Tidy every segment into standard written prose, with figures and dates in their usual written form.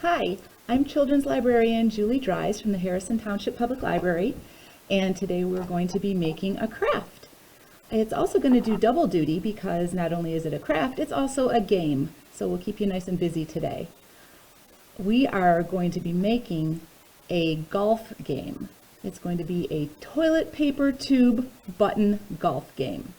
Hi, I'm Children's Librarian Julie Dries from the Harrison Township Public Library, and today we're going to be making a craft. It's also going to do double duty because not only is it a craft, it's also a game, so we'll keep you nice and busy today. We are going to be making a golf game. It's going to be a toilet paper tube button golf game.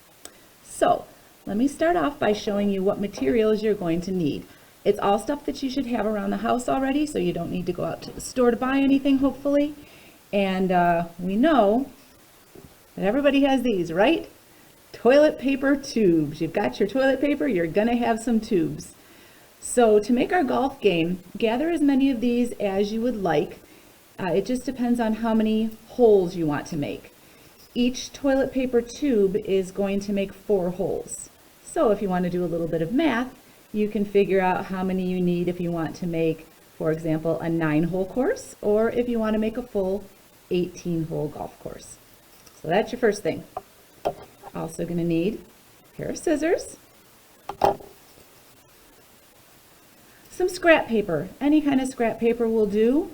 So, let me start off by showing you what materials you're going to need. It's all stuff that you should have around the house already, so you don't need to go out to the store to buy anything, hopefully. And we know that everybody has these, right? Toilet paper tubes. You've got your toilet paper, you're gonna have some tubes. So to make our golf game, gather as many of these as you would like. It just depends on how many holes you want to make. Each toilet paper tube is going to make 4 holes. So if you want to do a little bit of math, you can figure out how many you need if you want to make, for example, a 9-hole course, or if you want to make a full 18-hole golf course. So that's your first thing. Also going to need a pair of scissors, some scrap paper. Any kind of scrap paper will do.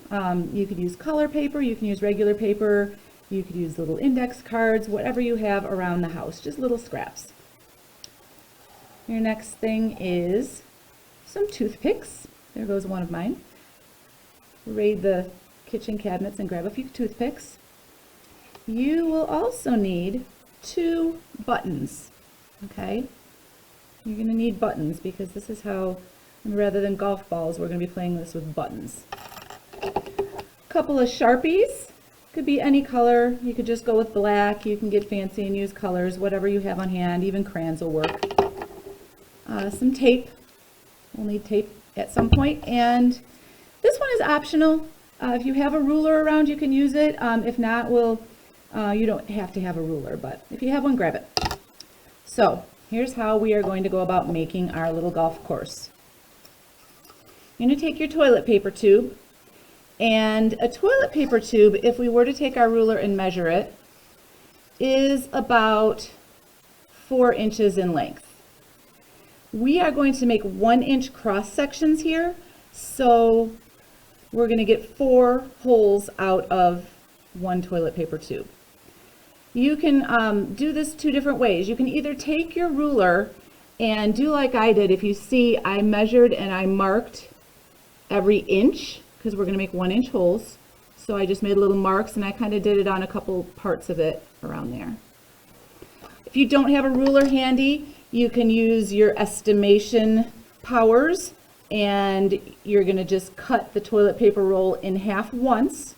You could use color paper, you can use regular paper, you could use little index cards, whatever you have around the house, just little scraps. Your next thing is some toothpicks. There goes one of mine. Raid the kitchen cabinets and grab a few toothpicks. You will also need 2 buttons, okay? You're going to need buttons because this is how, rather than golf balls, we're going to be playing this with buttons. A couple of Sharpies. Could be any color. You could just go with black. You can get fancy and use colors, whatever you have on hand. Even crayons will work. Some tape. We'll need tape at some point. And this one is optional. If you have a ruler around, you can use it. If not, you don't have to have a ruler, but if you have one, grab it. So here's how we are going to go about making our little golf course. You're going to take your toilet paper tube, and a toilet paper tube, if we were to take our ruler and measure it, is about 4 inches in length. We are going to make 1-inch cross sections here, so we're going to get 4 holes out of 1 toilet paper tube. You can do this 2 different ways. You can either take your ruler and do like I did. If you see, I measured and I marked every inch because we're going to make 1-inch holes. So I just made little marks and I kind of did it on a couple parts of it around there. If you don't have a ruler handy, you can use your estimation powers, and you're going to just cut the toilet paper roll in half once,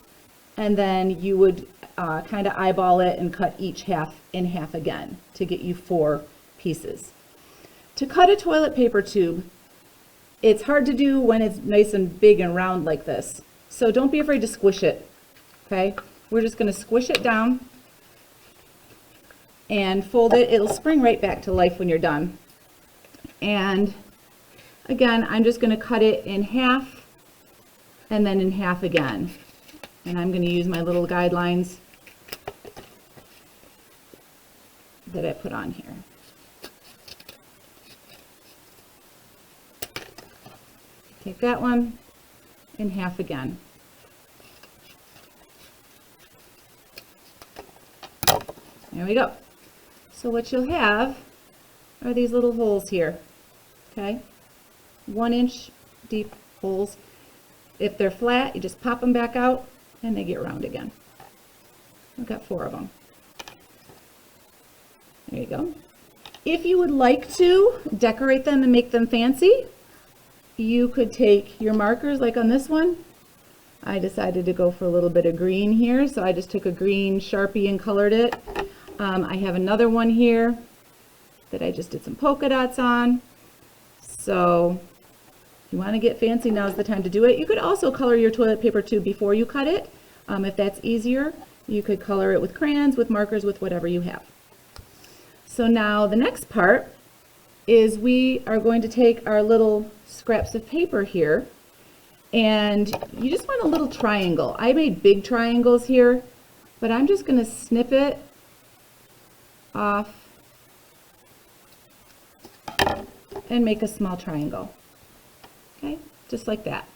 and then you would kind of eyeball it and cut each half in half again to get you 4 pieces. To cut a toilet paper tube, it's hard to do when it's nice and big and round like this. So don't be afraid to squish it, okay? We're just going to squish it down and fold it. It'll spring right back to life when you're done. And again, I'm just going to cut it in half and then in half again. And I'm going to use my little guidelines that I put on here. Take that one in half again. There we go. So what you'll have are these little holes here, okay? 1-inch deep holes. If they're flat, you just pop them back out and they get round again. I've got 4 of them. There you go. If you would like to decorate them and make them fancy, you could take your markers like on this one. I decided to go for a little bit of green here, so I just took a green Sharpie and colored it. I have another one here that I just did some polka dots on. So if you want to get fancy, now's the time to do it. You could also color your toilet paper tube before you cut it. If that's easier, you could color it with crayons, with markers, with whatever you have. So now the next part is we are going to take our little scraps of paper here, and you just want a little triangle. I made big triangles here, but I'm just going to snip it off and make a small triangle. Okay, just like that.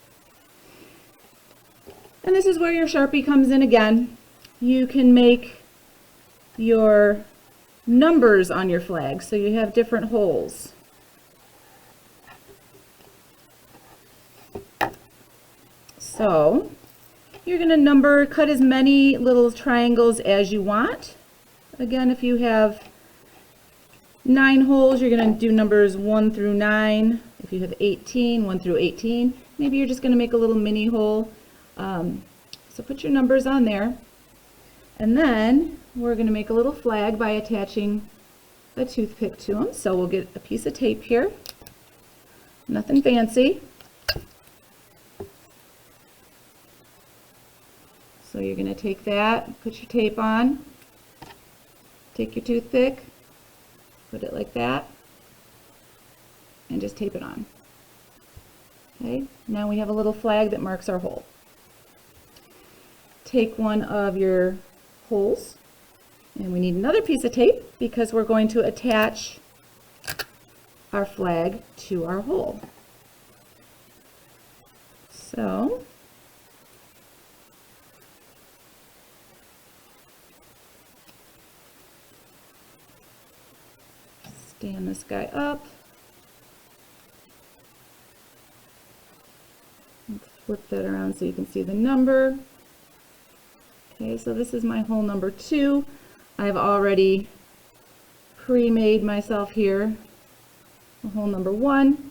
And this is where your Sharpie comes in again. You can make your numbers on your flag so you have different holes. So you're going to cut as many little triangles as you want. Again, if you have 9 holes, you're going to do numbers 1 through 9. If you have 18, 1 through 18, maybe you're just going to make a little mini hole. So put your numbers on there. And then we're going to make a little flag by attaching a toothpick to them. So we'll get a piece of tape here. Nothing fancy. So you're going to take that, put your tape on, take your toothpick, put it like that, and just tape it on. Okay, now we have a little flag that marks our hole. Take one of your holes, and we need another piece of tape because we're going to attach our flag to our hole. So stand this guy up. Let's flip that around so you can see the number. Okay, so this is my hole number 2. I've already pre-made myself here a hole number 1.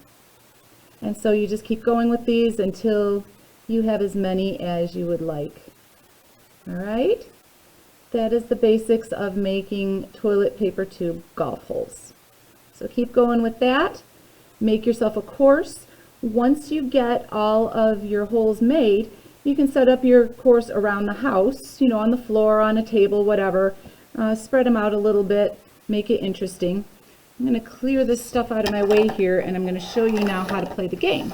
And so you just keep going with these until you have as many as you would like. All right? That is the basics of making toilet paper tube golf holes. So keep going with that. Make yourself a course. Once you get all of your holes made, you can set up your course around the house, you know, on the floor, on a table, whatever. Spread them out a little bit, make it interesting. I'm going to clear this stuff out of my way here, and I'm going to show you now how to play the game.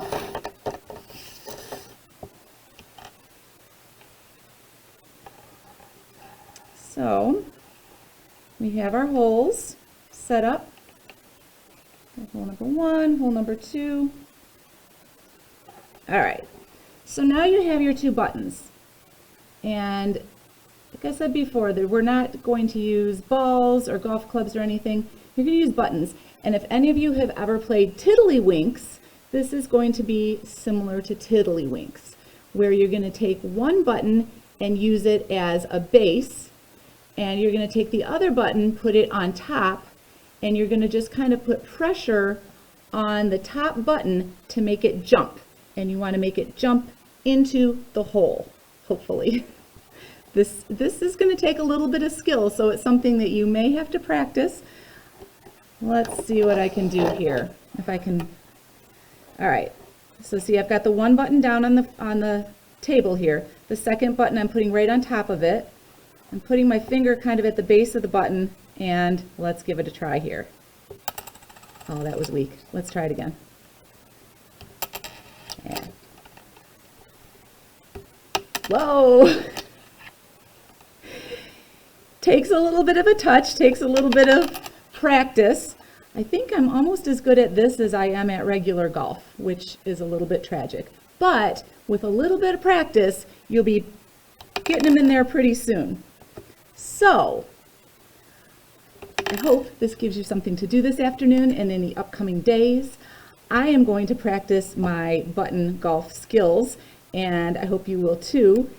So we have our holes set up. Hole number 1, hole number 2. All right, so now you have your 2 buttons. And like I said before, that we're not going to use balls or golf clubs or anything. You're going to use buttons. And if any of you have ever played Tiddlywinks, this is going to be similar to Tiddlywinks, where you're going to take one button and use it as a base, and you're going to take the other button, put it on top, and you're going to just kind of put pressure on the top button to make it jump. And you want to make it jump into the hole, hopefully. This is going to take a little bit of skill, so it's something that you may have to practice. Let's see what I can do here. If I can. All right. So see, I've got the one button down on the table here. The second button I'm putting right on top of it. I'm putting my finger kind of at the base of the button, and let's give it a try here. Oh, that was weak. Let's try it again. Yeah. Whoa! Takes a little bit of a touch, takes a little bit of practice. I think I'm almost as good at this as I am at regular golf, which is a little bit tragic. But with a little bit of practice, you'll be getting them in there pretty soon. So, I hope this gives you something to do this afternoon and in the upcoming days. I am going to practice my button golf skills, and I hope you will too.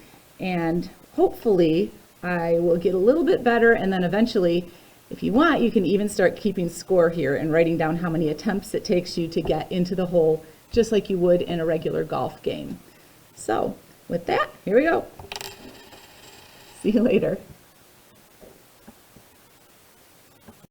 And hopefully I will get a little bit better, and then eventually, if you want, you can even start keeping score here and writing down how many attempts it takes you to get into the hole, just like you would in a regular golf game. So with that, here we go. See you later.